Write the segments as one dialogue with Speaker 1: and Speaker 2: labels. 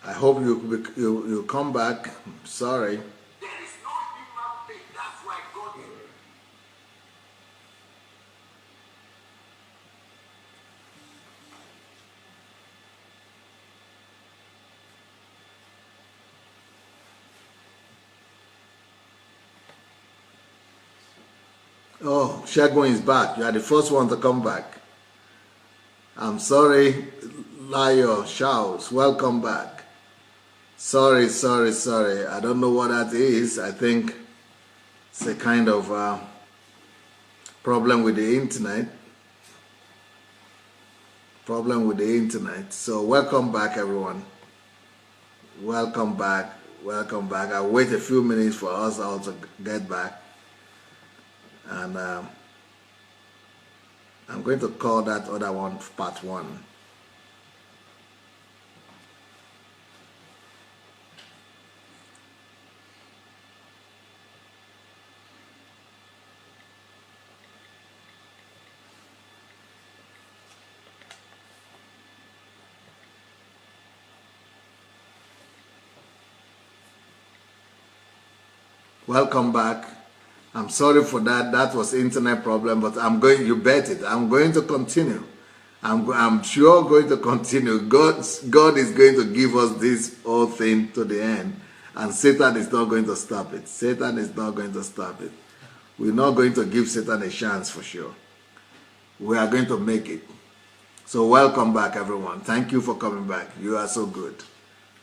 Speaker 1: I hope you come back. Sorry.
Speaker 2: There is no human being. That's why God is.
Speaker 1: Oh, Shagun is back. You are the first one to come back. I'm sorry, Layo Charles. Welcome back. Sorry. I don't know what that is. I think it's a kind of problem with the internet. So welcome back, everyone. Welcome back. I'll wait a few minutes for us all to get back. And I'm going to call that other one part 1. Welcome back. I'm sorry for that. That was internet problem, but you bet it. I'm going to continue. I'm sure going to continue. God is going to give us this whole thing to the end, and Satan is not going to stop it. Satan is not going to stop it. We're not going to give Satan a chance for sure. We are going to make it. So welcome back, everyone. Thank you for coming back. You are so good.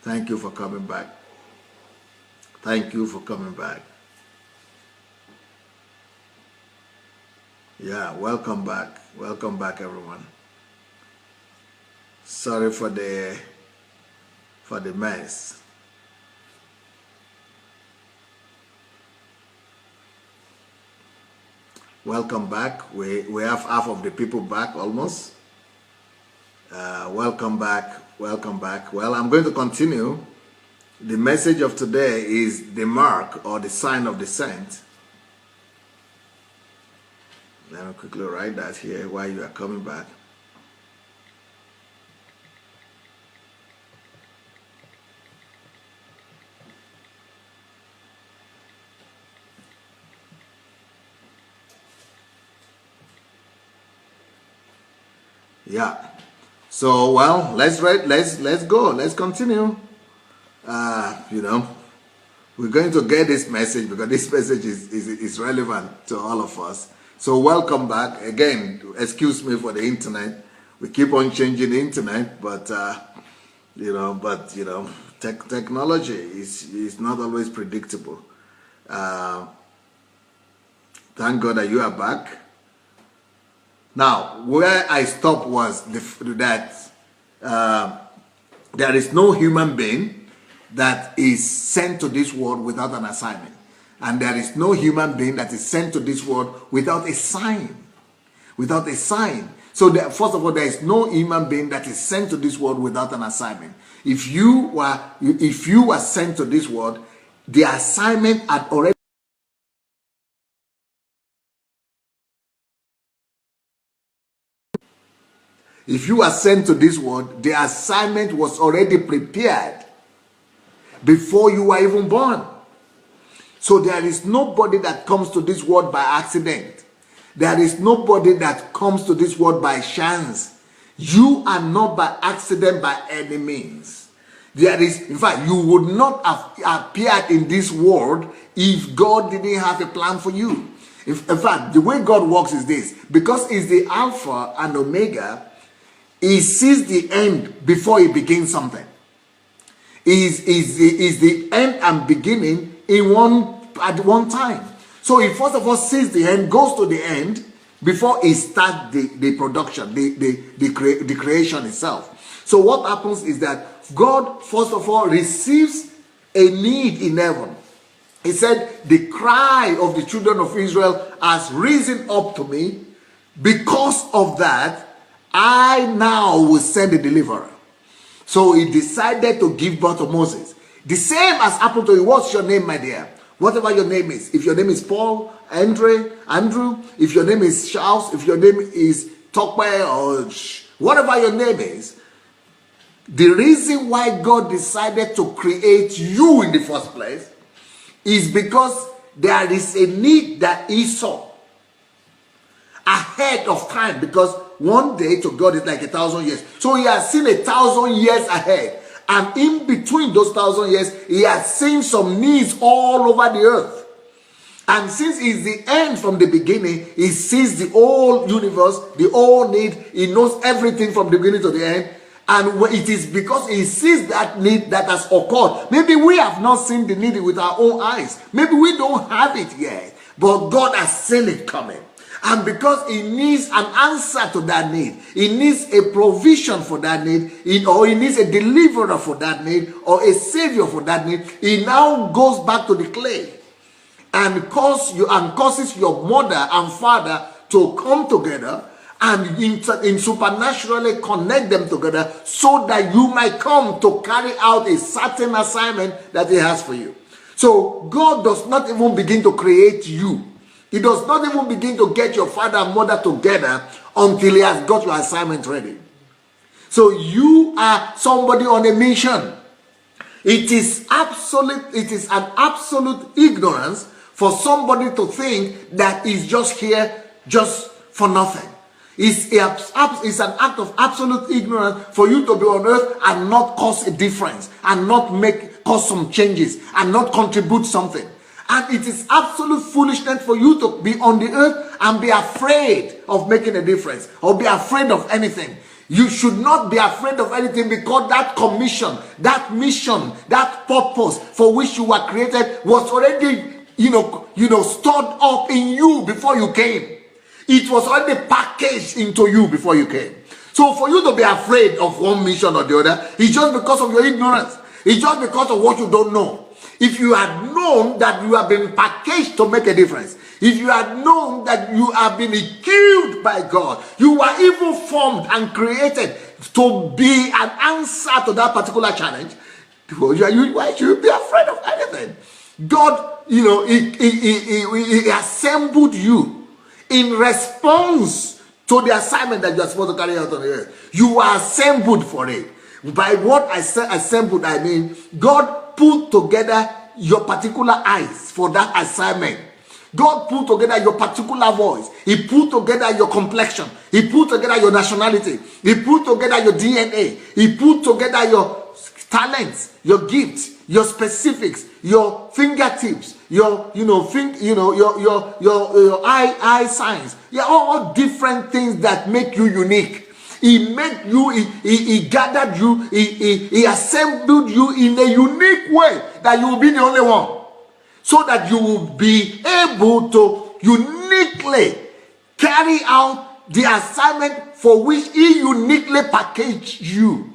Speaker 1: Thank you for coming back. Thank you for coming back. Yeah, welcome back. Welcome back, everyone. Sorry for the mess. Welcome back. We have half of the people back almost. Welcome back. Well, I'm going to continue. The message of today is the mark or the sign of the saint. Let me quickly write that here while you are coming back. Yeah. So well, let's go. Let's continue. We're going to get this message because this message is relevant to all of us. So welcome back again. Excuse me for the internet. We keep on changing the internet, but technology is not always predictable. Thank God that you are back. Now, where I stopped was that there is no human being that is sent to this world without an assignment. And there is no human being that is sent to this world without a sign. Without a sign. So first of all, there is no human being that is sent to this world without an assignment. If you were sent to this world, the assignment had already. If you are sent to this world, the assignment was already prepared before you were even born. So there is nobody that comes to this world by accident. There is nobody that comes to this world by chance. You are not by accident by any means. In fact, you would not have appeared in this world if God didn't have a plan for you. In fact, the way God works is this. Because He's the Alpha and Omega, He sees the end before He begins something. Is the end and beginning at one time. So he first of all sees the end, goes to the end before he starts the production, the creation itself. So what happens is that God first of all receives a need in heaven. He said, the cry of the children of Israel has risen up to me. Because of that, I now will send a deliverer. So he decided to give birth to Moses. The same has happened to you. What's your name, my dear? Whatever your name is. If your name is Paul, Andrew, if your name is Charles, if your name is Tokwe, or whatever your name is, The reason why God decided to create you in the first place is because there is a need that He saw ahead of time, because one day to God is like 1,000 years. So He has seen 1,000 years ahead, and in between those 1,000 years, He has seen some needs all over the earth. And since He's the end from the beginning, He sees the whole universe, the whole need. He knows everything from the beginning to the end. And it is because He sees that need that has occurred. Maybe we have not seen the need with our own eyes. Maybe we don't have it yet. But God has seen it coming. And because He needs an answer to that need, He needs a provision for that need, or He needs a deliverer for that need, or a savior for that need, He now goes back to the clay and causes your mother and father to come together and in supernaturally connect them together, so that you might come to carry out a certain assignment that He has for you. So God does not even begin to create you. He does not even begin to get your father and mother together until He has got your assignment ready. So you are somebody on a mission. It is an absolute ignorance for somebody to think that He's just here just for nothing. It's an act of absolute ignorance for you to be on earth and not cause a difference, and not cause some changes, and not contribute something. And it is absolute foolishness for you to be on the earth and be afraid of making a difference, or be afraid of anything. You should not be afraid of anything, because that commission, that mission, that purpose for which you were created was already stored up in you before you came. It was already packaged into you before you came. So for you to be afraid of one mission or the other, it's just because of your ignorance. It's just because of what you don't know. If you had known that you have been packaged to make a difference, if you had known that you have been equipped by God, you were even formed and created to be an answer to that particular challenge, why should you be afraid of anything? God, He assembled you in response to the assignment that you are supposed to carry out on the earth. You are assembled for it. By what I say assembled, I mean God put together your particular eyes for that assignment. God put together your particular voice. He put together your complexion. He put together your nationality. He put together your DNA. He put together your talents, your gifts, your specifics, your fingertips, your eye signs. Yeah, all different things that make you unique. He made you, he gathered you, he assembled you in a unique way that you will be the only one. So that you will be able to uniquely carry out the assignment for which He uniquely packaged you.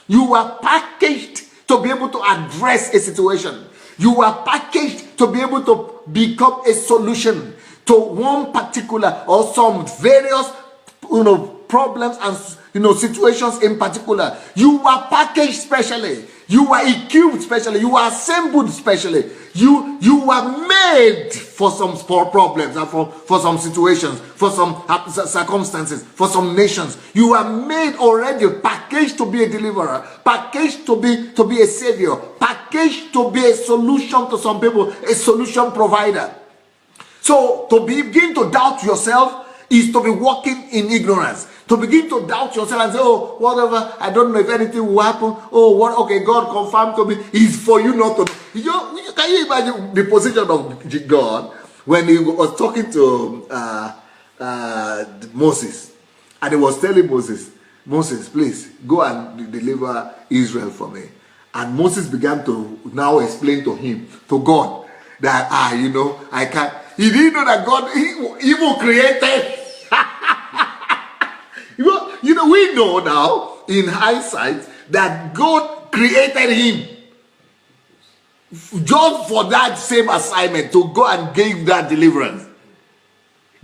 Speaker 1: You are packaged to be able to address a situation. You are packaged to be able to become a solution to one particular or some various problems and situations in particular. You are packaged specially. You are equipped specially. You are assembled specially. You are made for some problems and for some situations, for some circumstances, for some nations. You are made already, packaged to be a deliverer, packaged to be a savior, packaged to be a solution to some people, a solution provider. So to begin to doubt yourself is to be walking in ignorance. To begin to doubt yourself and say, oh, whatever, I don't know if anything will happen. Oh, what? Okay, God confirmed to me. It's for you not to. Can you imagine the position of God when He was talking to Moses, and He was telling Moses, please go and deliver Israel for me. And Moses began to now explain to him, to God, that I can't. He didn't know that God even created. We know now, in hindsight, that God created him just for that same assignment, to go and give that deliverance.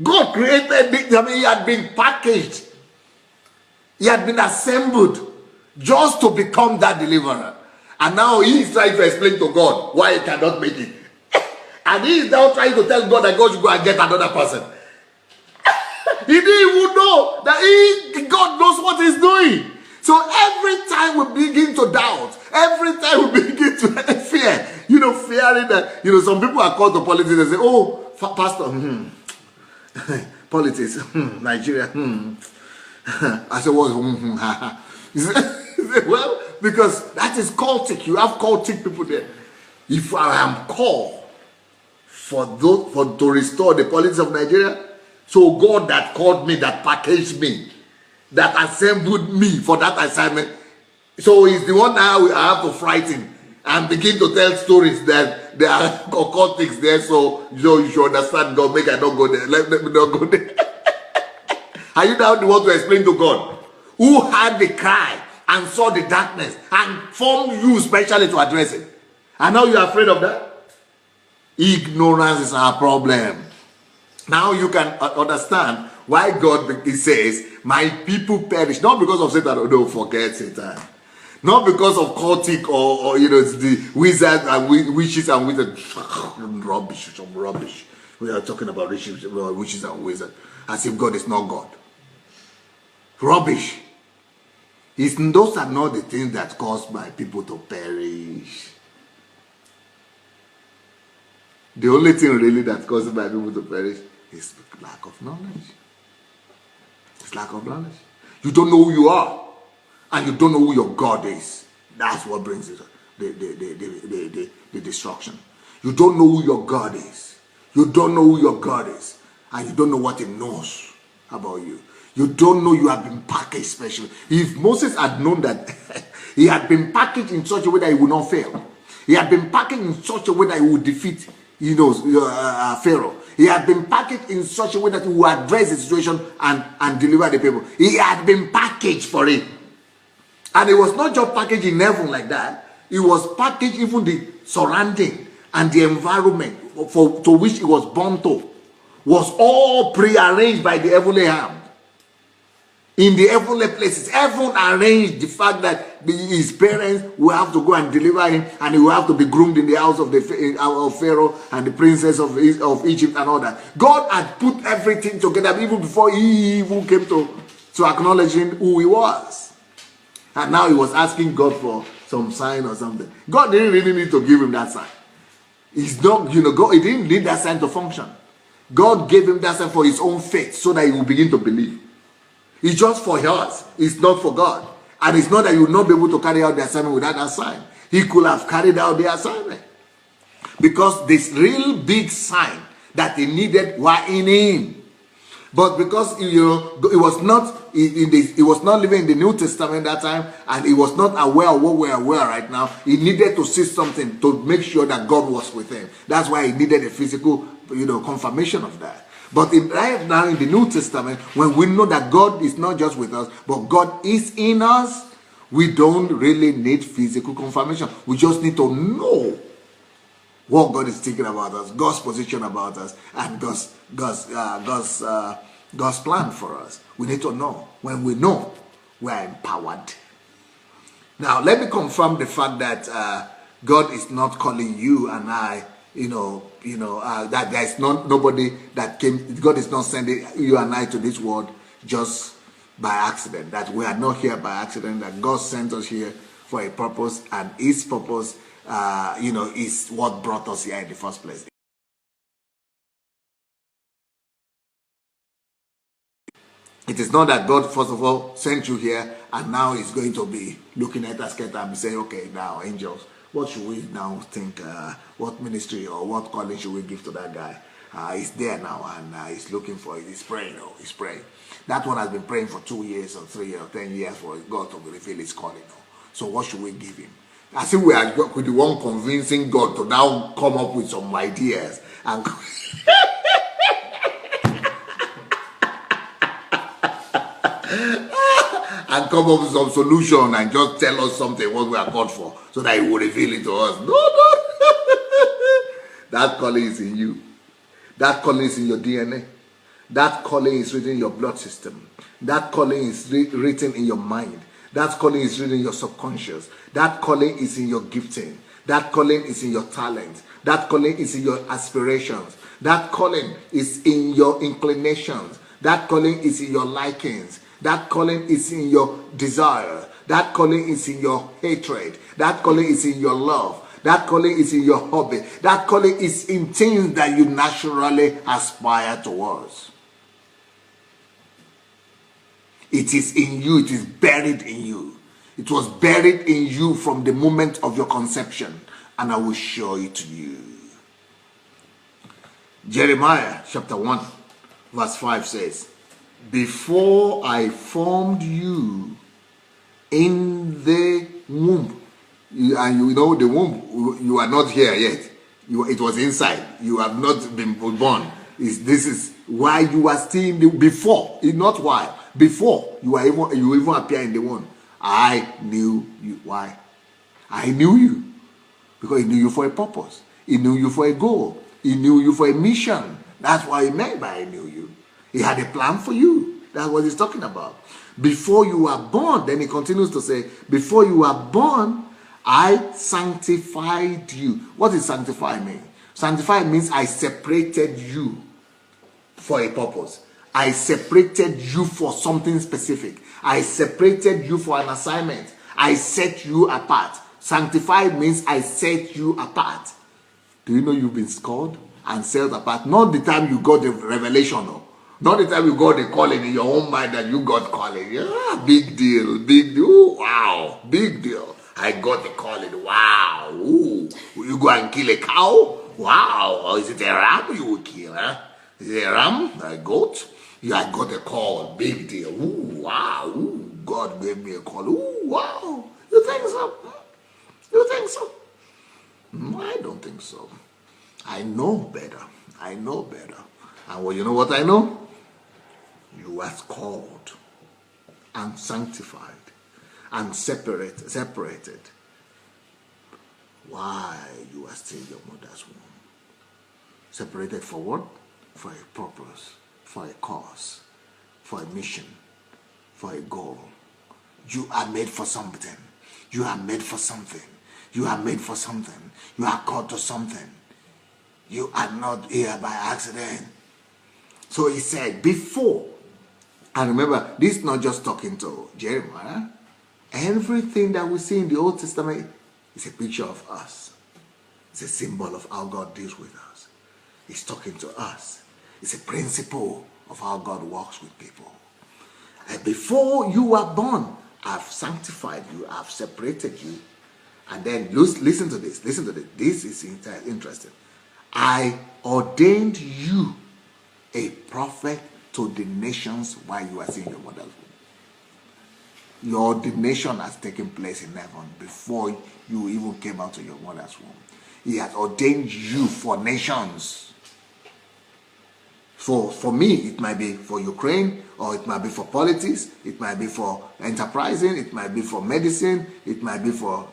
Speaker 1: God created it. He had been packaged. He had been assembled just to become that deliverer. And now he is trying to explain to God why he cannot make it. And he is now trying to tell God that God should go and get another person. He didn't even know that God knows what He's doing. So every time we begin to doubt, every time we begin to fear, fearing that, some people are called to politics and say, oh, pastor, politics, Nigeria, I said, what? He said, well, because that is cultic. You have cultic people there. If I am called to restore the politics of Nigeria, so God that called me, that packaged me, that assembled me for that assignment, so he's the one now I have to frighten and begin to tell stories that there are occultics there, so you should understand God, make I not go there. Let me not go there. Are you now the one to explain to God, who had the cry and saw the darkness and formed you specially to address it? And now you're afraid of that? Ignorance is our problem. Now you can understand why God says, my people perish. Not because of Satan. Don't forget Satan. Not because of cultic or the wizards and witches and wizards. Rubbish. We are talking about witches and wizards. As if God is not God. Rubbish. Those are not the things that cause my people to perish. The only thing really that causes my people to perish is lack of knowledge. It's lack of knowledge. You don't know who you are, and you don't know who your God is. That's what brings it, the destruction. You don't know who your God is. You don't know who your God is, and you don't know what He knows about you. You don't know you have been packaged specially. If Moses had known that he had been packaged in such a way that he would not fail, he had been packaged in such a way that he would defeat, Pharaoh. He had been packaged in such a way that he would address the situation and deliver the people. He had been packaged for it. And it was not just packaged in heaven like that. It was packaged even the surrounding and the environment to which it was born to was all prearranged by the heavenly hand. In the heavenly places, heaven arranged the fact that his parents will have to go and deliver him, and he will have to be groomed in the house of Pharaoh and the princess of Egypt and all that. God had put everything together even before he even came to acknowledging who he was. And now he was asking God for some sign or something. God didn't really need to give him that sign. He's not, God, he didn't need that sign to function. God gave him that sign for his own faith so that he will begin to believe. It's just for us. It's not for God. And it's not that you will not be able to carry out the assignment without that sign. He could have carried out the assignment. Because this real big sign that he needed were in him. But because he was not living in the New Testament that time, and he was not aware of what we are aware right now, he needed to see something to make sure that God was with him. That's why he needed a physical confirmation of that. But right now in the New Testament, when we know that God is not just with us, but God is in us, we don't really need physical confirmation. We just need to know what God is thinking about us, God's position about us, and God's plan for us. We need to know. When we know, we are empowered. Now, let me confirm the fact that God is not calling you and I, that there is nobody that came. God is not sending you and I to this world just by accident. That we are not here by accident. That God sent us here for a purpose, and His purpose, is what brought us here in the first place. It is not that God, first of all, sent you here and now He's going to be looking at us and saying, okay, now angels, what should we now think? What ministry or what calling should we give to that guy? He's there now and he's looking for it. He's praying. He's praying. That one has been praying for 2 years or 3 years or 10 years for God to reveal His calling. So what should we give him? I think we are the one convincing God to now come up with some ideas and and come up with some solution and just tell us something what we are called for so that He will reveal it to us. No. That calling is in you. That calling is in your DNA. That calling is written in your blood system. That calling is written in your mind. That calling is written in your subconscious. That calling is in your gifting. That calling is in your talent. That calling is in your aspirations. That calling is in your inclinations. That calling is in your likings. That calling is in your desire. That calling is in your hatred. That calling is in your love. That calling is in your hobby. That calling is in things that you naturally aspire towards. It is in you. It is buried in you. It was buried in you from the moment of your conception. And I will show it to you. Jeremiah chapter 1 verse 5 says, before I formed you in the womb, and you know the womb, you are not here yet. It was inside. You have not been born. This is why you are still in the before. It's not why. Before you even appear in the womb. I knew you. Why? I knew you. Because he knew you for a purpose. He knew you for a goal. He knew you for a mission. That's what he meant by I knew you. He had a plan for you. That's what he's talking about. Before you were born, then he continues to say, before you were born, I sanctified you. What does sanctify mean? Sanctify means I separated you for a purpose. I separated you for something specific. I separated you for an assignment. I set you apart. Sanctified means I set you apart. Do you know you've been scored and set apart? Not the time you got the revelation, no. Not the time you got the calling in your own mind that you got calling. Yeah, big deal, big deal. Ooh, wow, big deal. I got the calling. Wow. Ooh, will you go and kill a cow? Wow. Or is it a ram you will kill? Huh? Is it a ram? A goat? Yeah, I got a call. Big deal. Ooh, wow. Ooh, God gave me a call. Ooh, wow. You think so? You think so? No, I don't think so. I know better. I know better. And well, you know what I know? You are called and sanctified and separated. Why you are still in your mother's womb? Separated for what? For a purpose, for a cause, for a mission, for a goal. You are made for something. You are made for something. You are made for something. You are called to something. You are not here by accident. So he said, before. And remember, this is not just talking to Jeremiah. Everything that we see in the Old Testament is a picture of us. It's a symbol of how God deals with us. He's talking to us. It's a principle of how God works with people. And before you were born, I've sanctified you. I've separated you. And then listen to this. Listen to this. This is interesting. I ordained you a prophet to the nations while you are still in your mother's womb. Your ordination has taken place in heaven before you even came out of your mother's womb. He has ordained you for nations. For me, it might be for Ukraine, or it might be for politics, it might be for enterprising, it might be for medicine, it might be for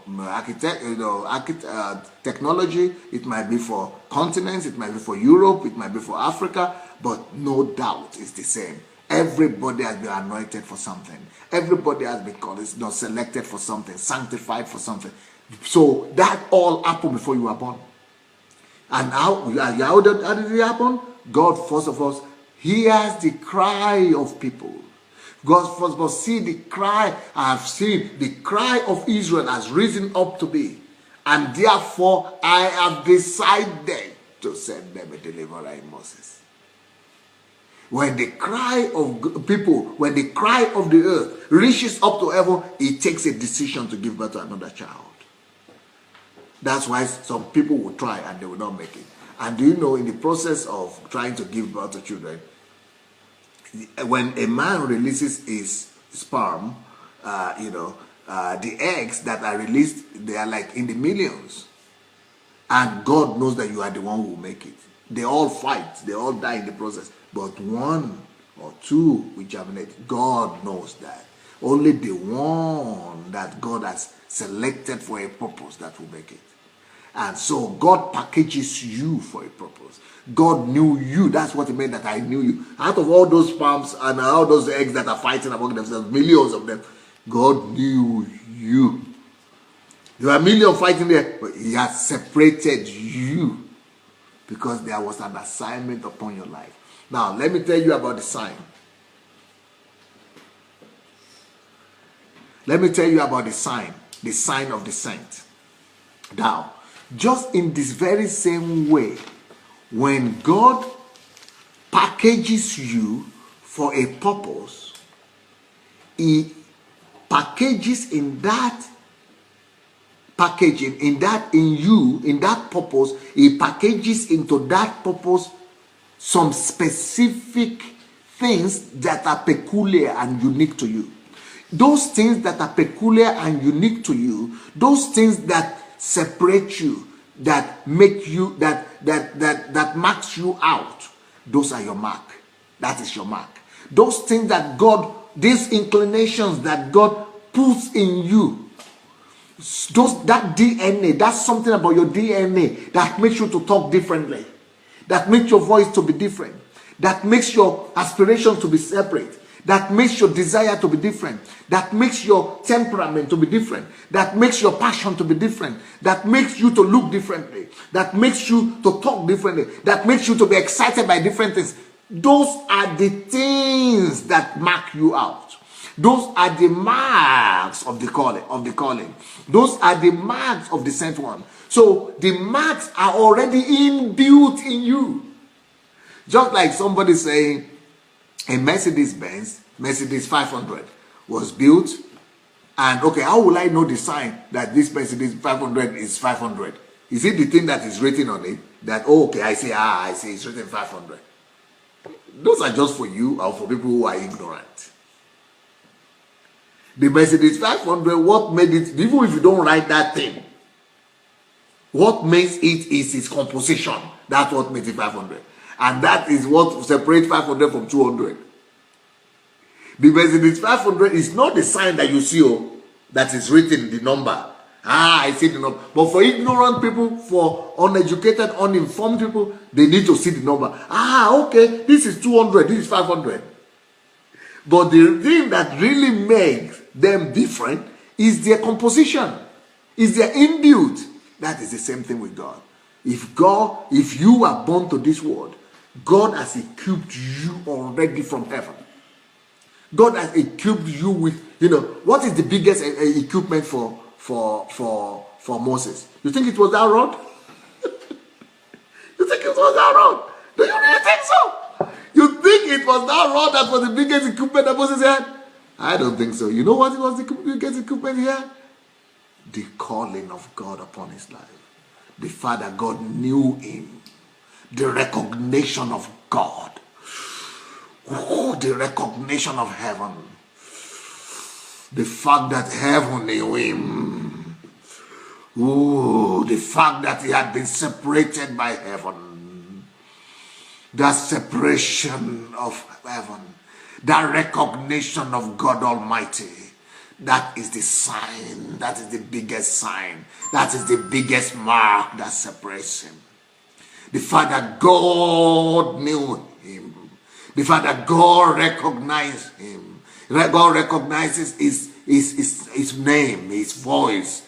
Speaker 1: technology, it might be for continents, it might be for Europe, it might be for Africa, but no doubt it's the same. Everybody has been anointed for something. Everybody has been called, selected for something, sanctified for something. So that all happened before you were born. And how did it happen? God, first of all, hears the cry of people. God, first of all, see the cry. I have seen the cry of Israel has risen up to me. And therefore, I have decided to send them a deliverer in Moses. When the cry of people, when the cry of the earth reaches up to heaven, it takes a decision to give birth to another child. That's why some people will try and they will not make it. And do you know, in the process of trying to give birth to children, when a man releases his sperm, the eggs that are released, they are like in the millions. And God knows that you are the one who will make it. They all fight. They all die in the process. But one or two will germinate. God knows that. Only the one that God has selected for a purpose that will make it. And so God packages you for a purpose. God knew you. That's what it meant that I knew you. Out of all those sperms and all those eggs that are fighting among themselves, millions of them, God knew you. There are millions fighting there, but he has separated you because there was an assignment upon your life. Now, let me tell you about the sign. Let me tell you about the sign of the saint. Now, just in this very same way, when God packages you for a purpose, he packages in that packaging, in that purpose, he packages into that purpose some specific things that are peculiar and unique to you. Those things that are peculiar and unique to you, those things that separate you, that make you, that marks you out, those are your mark. That is your mark. Those things that God, these inclinations that God puts in you, that DNA, that's something about your DNA that makes you to talk differently, that makes your voice to be different, that makes your aspirations to be separate, that makes your desire to be different, that makes your temperament to be different, that makes your passion to be different, that makes you to look differently, that makes you to talk differently, that makes you to be excited by different things. Those are the things that mark you out. Those are the marks of the calling. Those are the marks of the sent one. So the marks are already inbuilt in you. Just like somebody saying a Mercedes-Benz, Mercedes 500 was built, and okay, how will I know the sign that this Mercedes 500 is 500? Is it the thing that is written on it that, oh, okay, I see it's written 500? Those are just for you or for people who are ignorant. The Mercedes 500, what made it, even if you don't write that thing, what makes it is its composition. That's what makes it 500. And that is what separates 500 from 200. The Mercedes 500 is not the sign that you see that is written, the number. I see the number. But for ignorant people, for uneducated, uninformed people, they need to see the number. Okay, this is 200, this is 500. But the thing that really makes them different is their composition, is their inbuilt. That is the same thing with God. If you are born to this world, God has equipped you already from heaven. God has equipped you with, what is the biggest equipment for Moses? You think it was that rod? You think it was that rod? Do you really think so? You think it was that rod that was the biggest equipment that Moses had? I don't think so. You know what was the biggest equipment he had? The calling of God upon his life. The fact that God knew him. The recognition of God. The recognition of heaven. The fact that heaven knew him. The fact that he had been separated by heaven. That separation of heaven. That recognition of God Almighty. That is the sign. That is the biggest sign. That is the biggest mark that separates him. The fact that God knew him. The fact that God recognized him. God recognizes his name, his voice.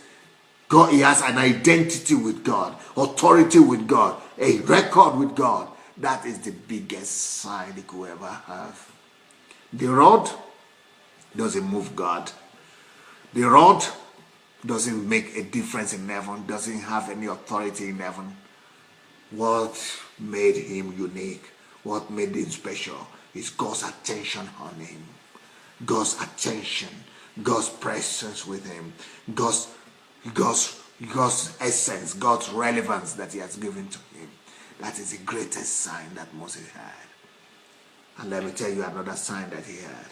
Speaker 1: God, he has an identity with God, authority with God, a record with God. That is the biggest sign he could ever have. The rod doesn't move God. The rod doesn't make a difference in heaven, doesn't have any authority in heaven. What made him unique, what made him special is God's attention on him. God's attention, God's presence with him, God's essence, God's relevance that he has given to him. That is the greatest sign that Moses had. And let me tell you another sign that he had.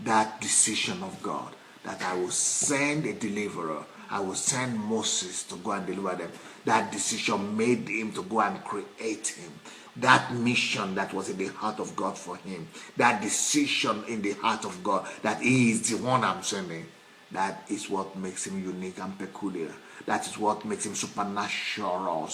Speaker 1: That decision of God, that I will send a deliverer, I will send Moses to go and deliver them. That decision made him to go and create him. That mission that was in the heart of God for him. That decision in the heart of God, that he is the one I'm sending. That is what makes him unique and peculiar. That is what makes him supernatural.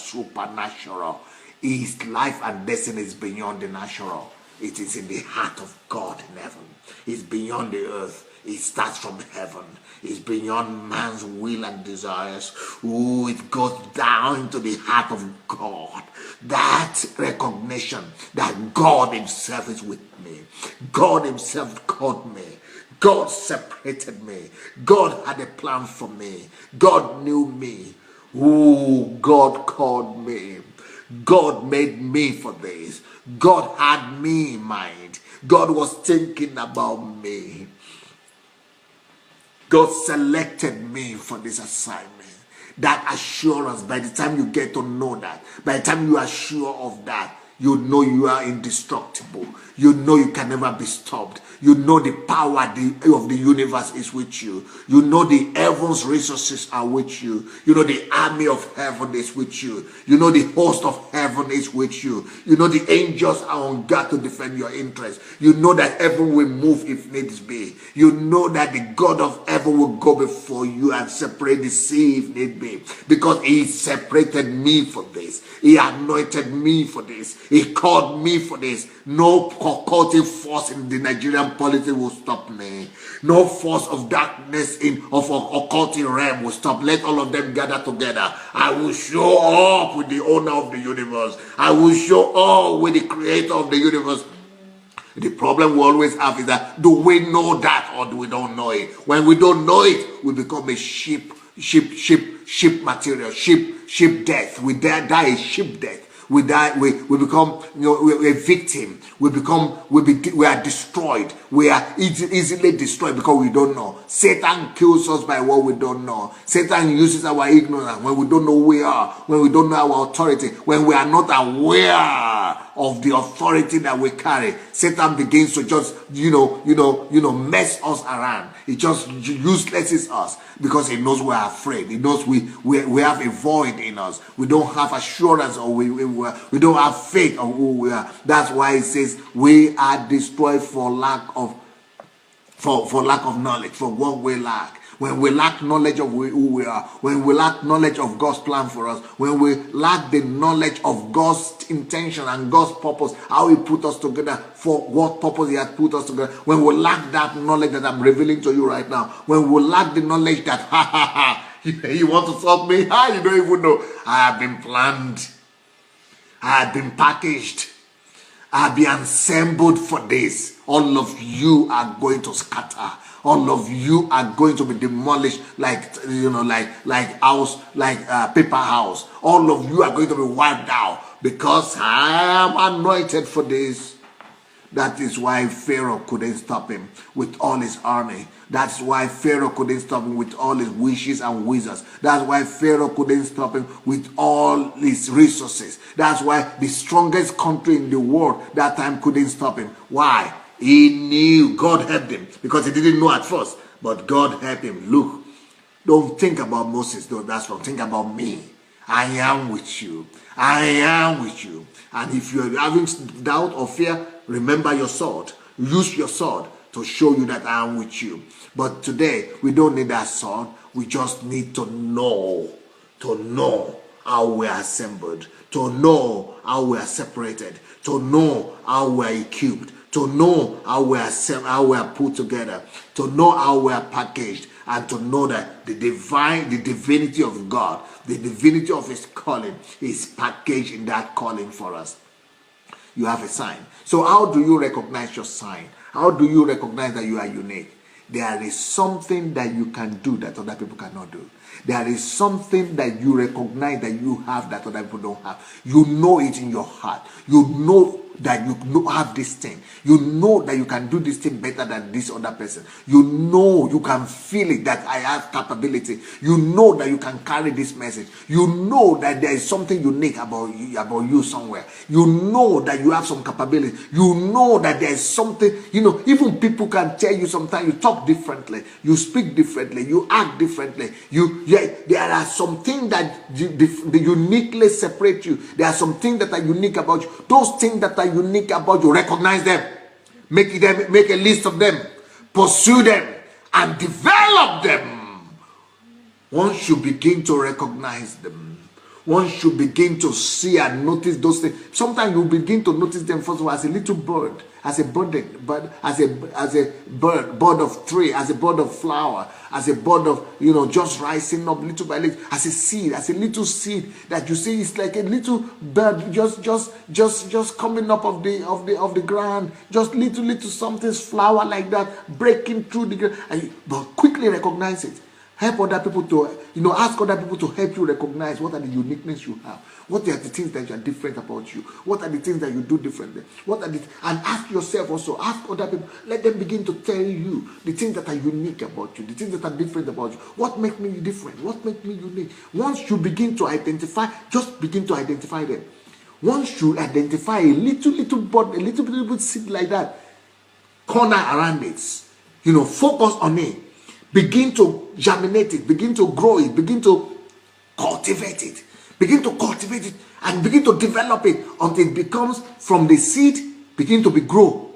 Speaker 1: His life and destiny is beyond the natural. It is in the heart of God in heaven. It's beyond the earth. It starts from heaven. It's beyond man's will and desires. It goes down into the heart of God. That recognition that God himself is with me. God himself called me. God separated me. God had a plan for me. God knew me. Oh, God called me. God made me for this. God had me in mind. God was thinking about me. God selected me for this assignment. That assurance, by the time you get to know that, by the time you are sure of that, you know you are indestructible. You know you can never be stopped. You know the power of the universe is with you. You know the heavens resources are with you. You know the army of heaven is with you. You know the host of heaven is with you. You know the angels are on guard to defend your interests. You know that heaven will move if needs be. You know that the God of heaven will go before you and separate the sea if need be. Because he separated me for this. He anointed me for this. He called me for this. No occultic force in the Nigerian politics will stop me. No force of darkness of occultic realm will stop. Let all of them gather together. I will show up with the owner of the universe. I will show up with the creator of the universe. The problem we always have is that, do we know that or do we don't know it? When we don't know it, we become a sheep material, sheep death. We die a sheep death. We die. We become, we're a victim. We are destroyed. We are easily destroyed because we don't know. Satan kills us by what we don't know. Satan uses our ignorance when we don't know who we are, when we don't know our authority, when we are not aware of the authority that we carry. Satan begins to just mess us around. He just uselesses us because he knows we are afraid. He knows we have a void in us. We don't have assurance, or we don't have faith of who we are. That's why it says we are destroyed for lack of knowledge, for what we lack. When we lack knowledge of who we are, when we lack knowledge of God's plan for us, when we lack the knowledge of God's intention and God's purpose, how he put us together, for what purpose he has put us together, when we lack that knowledge that I'm revealing to you right now, when we lack the knowledge that, you want to stop me? You don't even know. I have been planned. I have been packaged. I have been assembled for this. All of you are going to scatter. All of you are going to be demolished like house, paper house. All of you are going to be wiped out because I am anointed for this. That is why Pharaoh couldn't stop him with all his army. That's why Pharaoh couldn't stop him with all his witches and wizards. That's why Pharaoh couldn't stop him with all his resources. That's why the strongest country in the world that time couldn't stop him. Why? He knew. God helped him because he didn't know at first. But God helped him. Look, don't think about Moses. No, that's wrong. Think about me. I am with you. I am with you. And if you're having doubt or fear, remember your sword. Use your sword to show you that I am with you. But today, we don't need that sword. We just need to know how we are assembled, to know how we are separated, to know how we are equipped, to know how we are put together, to know how we are packaged, and to know that the divinity of God, the divinity of his calling is packaged in that calling for us. You have a sign. So how do you recognize your sign? How do you recognize that you are unique? There is something that you can do that other people cannot do. There is something that you recognize that you have that other people don't have. You know it in your heart. You know that you have this thing. You know that you can do this thing better than this other person. You know, you can feel it, that I have capability. You know that you can carry this message. You know that there is something unique about you somewhere. You know that you have some capability. You know that there is something, even people can tell you sometimes you talk differently, you speak differently, you act differently. There are some things that uniquely separate you. There are some things that are unique about you. Those things that are unique about you, recognize them. Make a list of them. Pursue them and develop them. Once you begin to recognize them, Once you begin to see and notice those things, sometimes you begin to notice them first of all as a little bird, as a bird, but as a bird of tree, as a bird of flower, as a bird of just rising up little by little, as a seed, as a little seed that you see. It's like a little bird just coming up of the ground, just little something's flower like that breaking through the ground, but quickly recognize it. Help other people to, ask other people to help you recognize what are the uniqueness you have. What are the things that are different about you? What are the things that you do differently? And ask yourself also, ask other people, let them begin to tell you the things that are unique about you, the things that are different about you. What makes me different? What makes me unique? Once you begin to identify, just begin to identify them. Once you identify a little bud, a little seed like that, corner around it, focus on it. Begin to germinate it, begin to grow it, begin to cultivate it. Begin to cultivate it and begin to develop it until it becomes from the seed, begin to be grow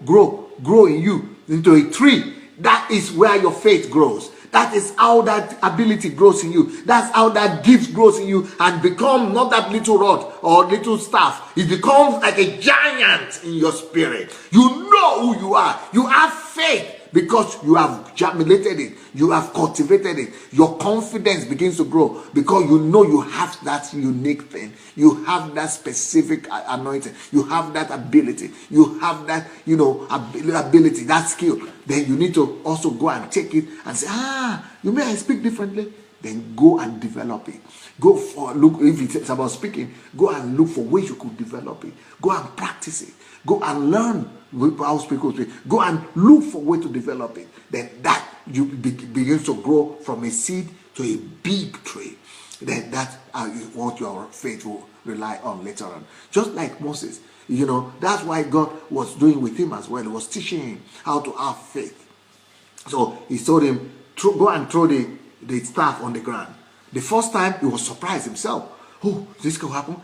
Speaker 1: in you into a tree. That is where your faith grows. That is how that ability grows in you. That's how that gift grows in you and become not that little rod or little staff. It becomes like a giant in your spirit. You know who you are. You have faith. Because you have germinated it, you have cultivated it, your confidence begins to grow because you know you have that unique thing, you have that specific anointing, you have that ability, you have that ability, that skill. Then you need to also go and take it and say, you may I speak differently. Then go and develop it. Look, if it's about speaking, go and look for ways you could develop it. Go and practice it. Go and learn how people speak. Go and look for way to develop it. Then that you begins to grow from a seed to a big tree. Then that's what your faith will rely on later on. Just like Moses, that's why God was doing with him as well. He was teaching him how to have faith. So he told him, go and throw the staff on the ground. The first time he was surprised himself. Oh, this could happen?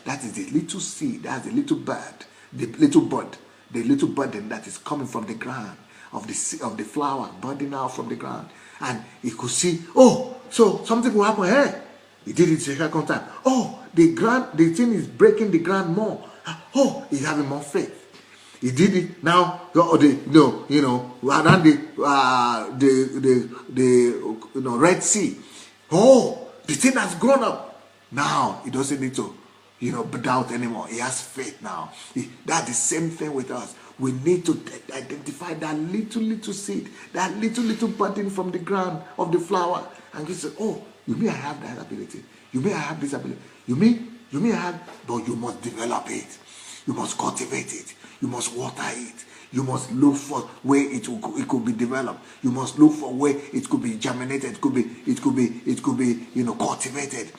Speaker 1: That is the little seed. That's the little bird. The little bud. The little burden that is coming from the ground of the flower budding out from the ground. And he could see, so something will happen. He did it the second time. The thing is breaking the ground more. He's having more faith. He did it now. Around the Red Sea. The thing has grown up. Now he doesn't need to, doubt anymore. He has faith now. That's the same thing with us. We need to identify that little seed, that little budding from the ground of the flower, and just say, you may have that ability. You may have this ability. You may have, but you must develop it. You must cultivate it. You must water it. You must look for where it could be developed. You must look for where it could be germinated. It could be cultivated.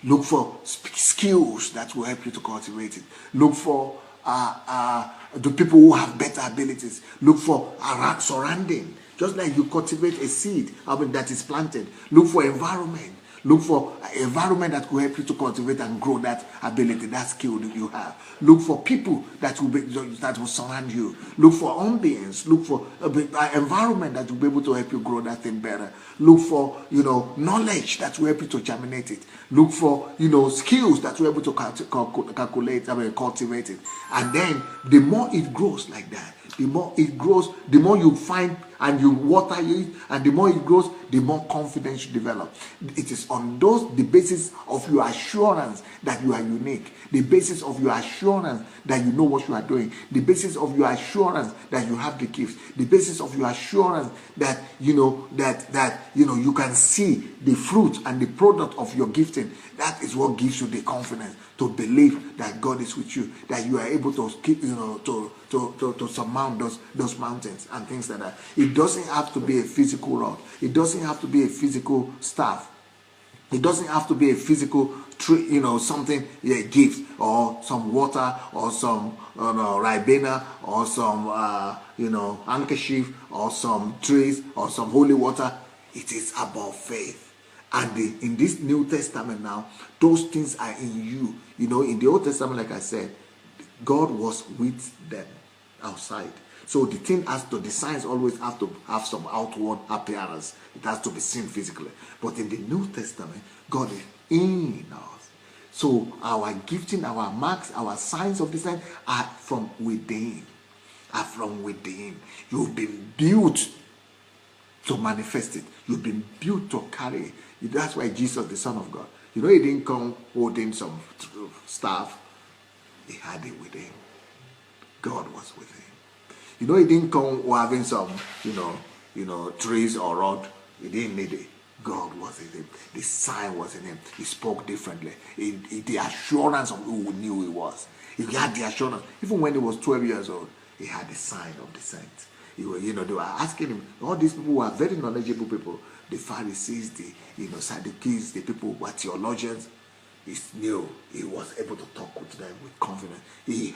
Speaker 1: Look for skills that will help you to cultivate it. Look for the people who have better abilities. Look for surrounding. Just like you cultivate a seed that is planted. Look for environment. Look for an environment that will help you to cultivate and grow that ability, that skill that you have. Look for people that will surround you. Look for ambience. Look for an environment that will be able to help you grow that thing better. Look for knowledge that will help you to germinate it. Look for skills that will be able to cultivate it. And then the more it grows like that, the more it grows, the more you find and you water it, and the more it grows, the more confidence you develop. It is on the basis of your assurance that you are unique, the basis of your assurance that you know what you are doing, the basis of your assurance that you have the gifts, the basis of your assurance that you can see the fruit and the product of your gifting. That is what gives you the confidence to believe that God is with you, that you are able to keep, to surmount those mountains and things like that. It doesn't have to be a physical rod. It doesn't have to be a physical staff. It doesn't have to be a physical tree, something, a gift, or some water, or some ribena, or some handkerchief, or some trees, or some holy water. It is about faith. And in this New Testament now, those things are in you. In the Old Testament, like I said, God was with them outside. So the signs always have to have some outward appearance. It has to be seen physically. But in the New Testament, God is in us. So our gifting, our marks, our signs of descent are from within. Are from within. You've been built to manifest it. You've been built to carry it. That's why Jesus, the Son of God, he didn't come holding some staff. He had it with him. God was with him. He didn't come having some, trees or rod. He didn't need it. God was in him. The sign was in him. He spoke differently. The assurance of who knew he was. He had the assurance. Even when he was 12 years old, he had the sign of the saints. They were asking him, all these people were very knowledgeable people. The Pharisees, the Sadducees, the people who were theologians. He knew he was able to talk with them with confidence. The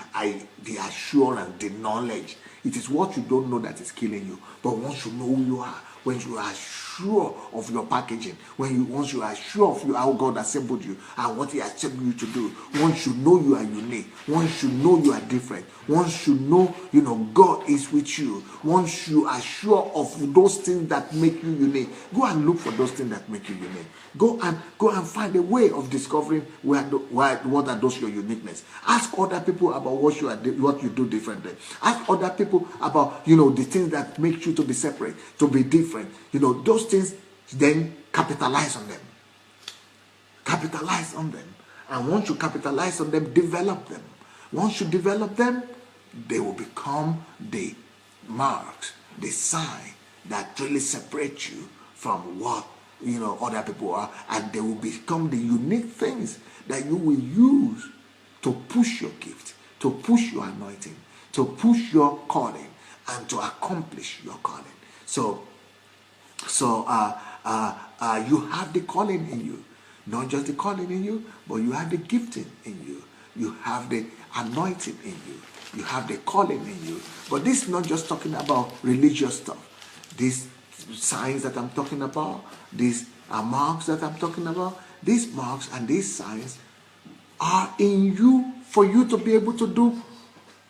Speaker 1: assurance, the knowledge. It is what you don't know that is killing you. But once you know who you are, when you are sure of your packaging, once you are sure of how God assembled you and what he assembled you to do, once you know you are unique, once you know you are different, once you know, God is with you, once you are sure of those things that make you unique, go and look for those things that make you unique. Go and find a way of discovering what are those your uniqueness. Ask other people about what you do differently. Ask other people about the things that make you to be separate, to be different. Those things, then capitalize on them. Capitalize on them. And once you capitalize on them, develop them. Once you develop them, they will become the marks, the sign that really separate you from what other people are, and they will become the unique things that you will use to push your gift, to push your anointing, to push your calling, and to accomplish your calling. So you have the calling in you. Not just the calling in you, but you have the gifting in you. You have the anointing in you. You have the calling in you. But this is not just talking about religious stuff. These signs that I'm talking about, these marks that I'm talking about, these marks and these signs are in you for you to be able to do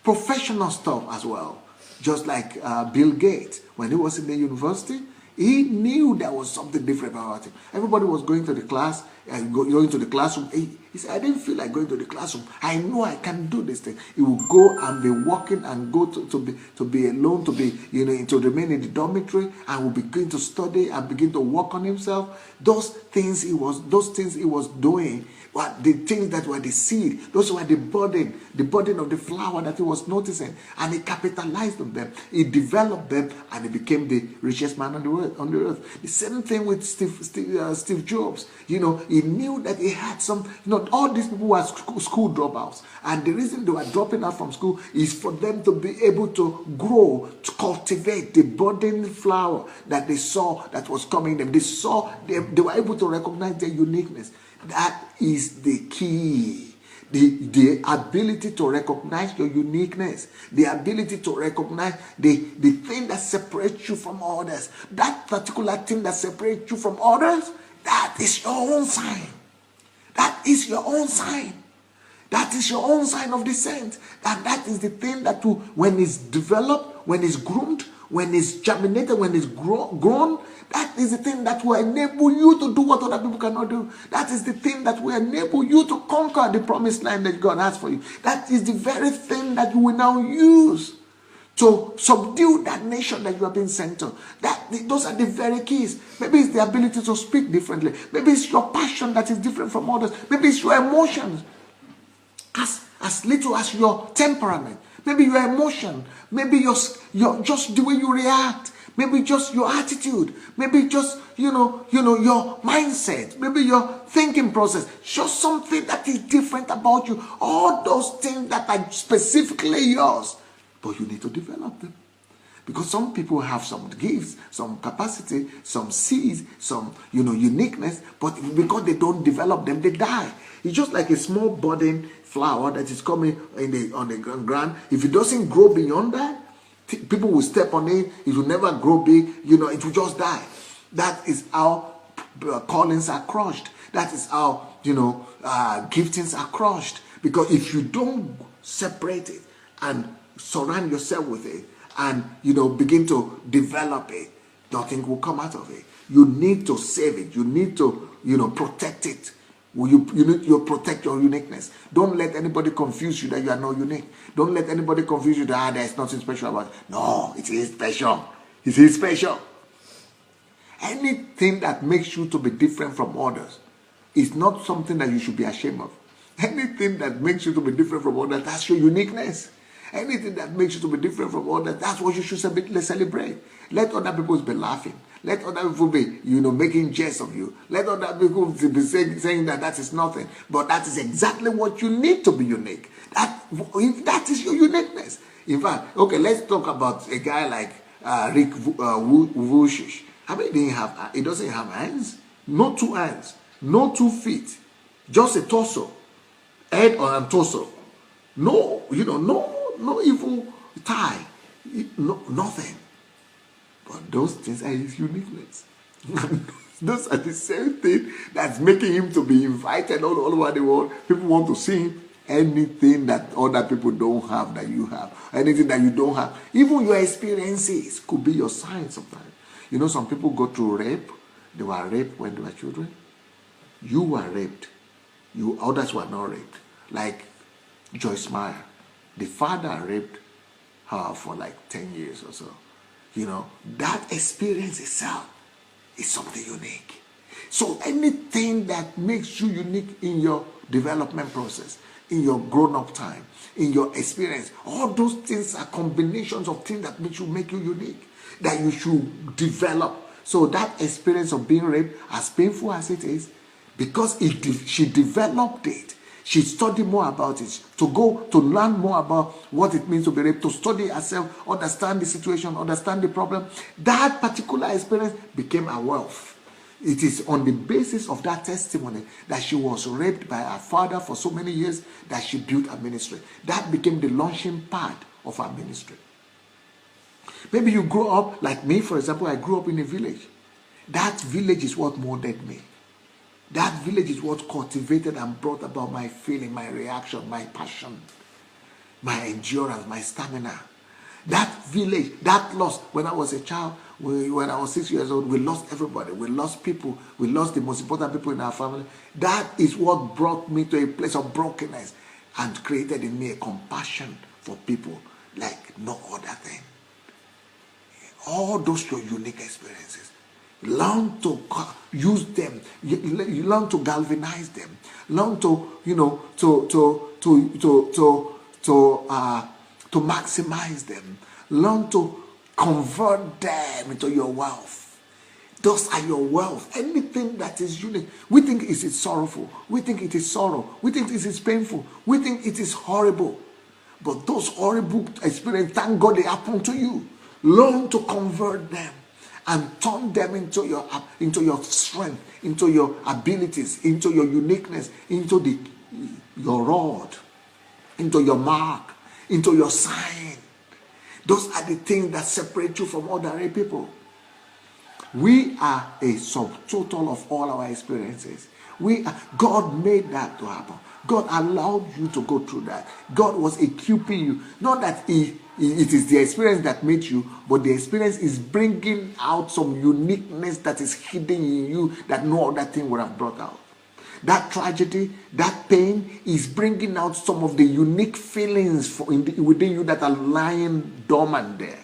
Speaker 1: professional stuff as well. Just like Bill Gates, when he was in the university, he knew there was something different about him. Everybody was going to the class and going to the classroom. He said, I didn't feel like going to the classroom. I know I can do this thing. He would go and be walking and go to be alone, to remain in the dormitory, and would begin to study and begin to work on himself. Those things he was doing were the things that were the seed. Those were the burden of the flower that he was noticing, and he capitalized on them. He developed them, and he became the richest man on the earth. The same thing with Steve Jobs. He knew that he had some. All these people were school dropouts, and the reason they were dropping out from school is for them to be able to grow, to cultivate the budding flower that they saw that was coming them. They were able to recognize their uniqueness. That is the key. The ability to recognize your uniqueness, the ability to recognize the thing that separates you from others, that particular thing that separates you from others, that is your own sign. That is your own sign. That is your own sign of descent. And that is the thing that when it's developed, when it's groomed, when it's germinated, when it's grown, that is the thing that will enable you to do what other people cannot do. That is the thing that will enable you to conquer the promised land that God has for you. That is the very thing that you will now use to subdue that nation that you have been sent to. Those are the very keys. Maybe it's the ability to speak differently. Maybe it's your passion that is different from others. Maybe it's your emotions. As little as your temperament. Maybe your emotion. Maybe your just the way you react. Maybe just your attitude. Maybe just your mindset. Maybe your thinking process. Just something that is different about you. All those things that are specifically yours. But you need to develop them. Because some people have some gifts, some capacity, some seeds, some uniqueness, but because they don't develop them, they die. It's just like a small budding flower that is coming on the ground. If it doesn't grow beyond that, people will step on it. It will never grow big. It will just die. That is how callings are crushed. That is how giftings are crushed. Because if you don't separate it and surround yourself with it and begin to develop it, nothing will come out of it. You need to save it. You need to protect it You protect your uniqueness. Don't let anybody confuse you that you are not unique. Don't let anybody confuse you that there is nothing special about it. No, it is special. It is special. Anything that makes you to be different from others is not something that you should be ashamed of. Anything that makes you to be different from others, that's your uniqueness. Anything that makes you to be different from others, that's what you should celebrate. Let other people be laughing. Let other people be, making jest of you. Let other people be saying that is nothing. But that is exactly what you need to be unique. That is your uniqueness. In fact, okay, let's talk about a guy like Rick Vujicic. I mean, he doesn't have hands. No 2 hands. No 2 feet. Just a torso. Head and torso. No, no even tie. No, nothing. But those things are his uniqueness. Those are the same thing that's making him to be invited all over the world. People want to see him. Anything that other people don't have that you have. Anything that you don't have. Even your experiences could be your sign sometimes. Some people go through rape. They were raped when they were children. You were raped. Others were not raped. Like Joyce Meyer. The father raped her for like 10 years or so. That experience itself is something unique. So anything that makes you unique in your development process, in your grown-up time, in your experience, all those things are combinations of things that make you unique, that you should develop. So that experience of being raped, as painful as it is, because she developed it, she studied more about it, to learn more about what it means to be raped, to study herself, understand the situation, understand the problem. That particular experience became her wealth. It is on the basis of that testimony that she was raped by her father for so many years that she built a ministry. That became the launching pad of her ministry. Maybe you grow up, like me, for example, I grew up in a village. That village is what molded me. That village is what cultivated and brought about my feeling, my reaction, my passion, my endurance, my stamina. That village, that loss, when I was a child, when I was 6 years old, we lost everybody. We lost people. We lost the most important people in our family. That is what brought me to a place of brokenness and created in me a compassion for people like no other thing. All those your unique experiences. Learn to use them. You learn to galvanize them. Learn to to maximize them. Learn to convert them into your wealth. Those are your wealth. Anything that is unique. We think it is sorrowful. We think it is sorrow. We think it is painful. We think it is horrible. But those horrible experiences, thank God they happen to you. Learn to convert them and turn them into your strength, into your abilities, into your uniqueness, into your rod, into your mark, into your sign. Those are the things that separate you from ordinary people. We are a subtotal of all our experiences. God made that to happen. God allowed you to go through that. God was equipping you. Not that it is the experience that made you, but the experience is bringing out some uniqueness that is hidden in you that no other thing would have brought out. That tragedy, that pain is bringing out some of the unique feelings within you that are lying dormant there.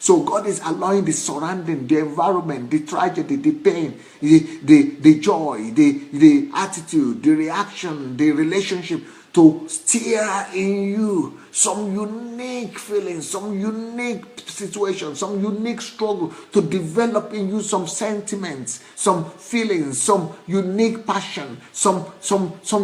Speaker 1: So God is allowing the surrounding, the environment, the tragedy, the pain, the joy, the attitude, the reaction, the relationship to stir in you some unique feelings, some unique situation, some unique struggle, to develop in you some sentiments, some feelings, some unique passion, some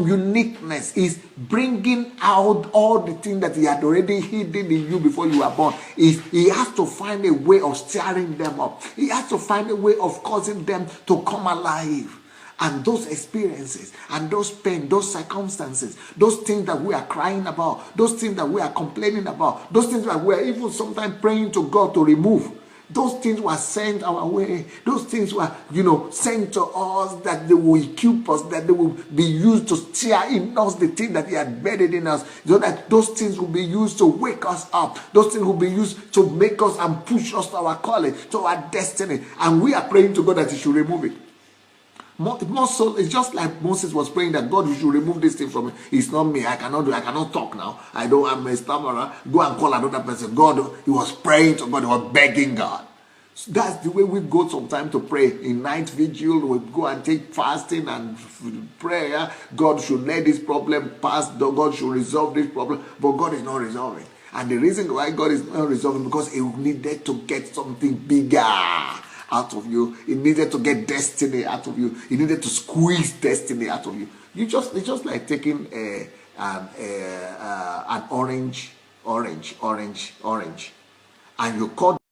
Speaker 1: uniqueness. Is bringing out all the things that he had already hidden in you before you were born. He has to find a way of stirring them up. He has to find a way of causing them to come alive. And those experiences and those pain, those circumstances, those things that we are crying about, those things that we are complaining about, those things that we are even sometimes praying to God to remove, those things were sent our way. Those things were, sent to us, that they will equip us, that they will be used to stir in us the thing that he had bedded in us, so that those things will be used to wake us up. Those things will be used to make us and push us to our calling, to our destiny. And we are praying to God that he should remove it. More so, it's just like Moses was praying that God, you should remove this thing from me. It's not me. I cannot talk now. I'm a stammerer. Go and call another person. God, he was praying to God. He was begging God. So that's the way we go sometimes to pray. In night vigil, we go and take fasting and prayer. God should let this problem pass. God should resolve this problem. But God is not resolving. And the reason why God is not resolving, because he needed to get something bigger out of you. He needed to get destiny out of you. He needed to squeeze destiny out of you. It's just like taking an orange, and you cut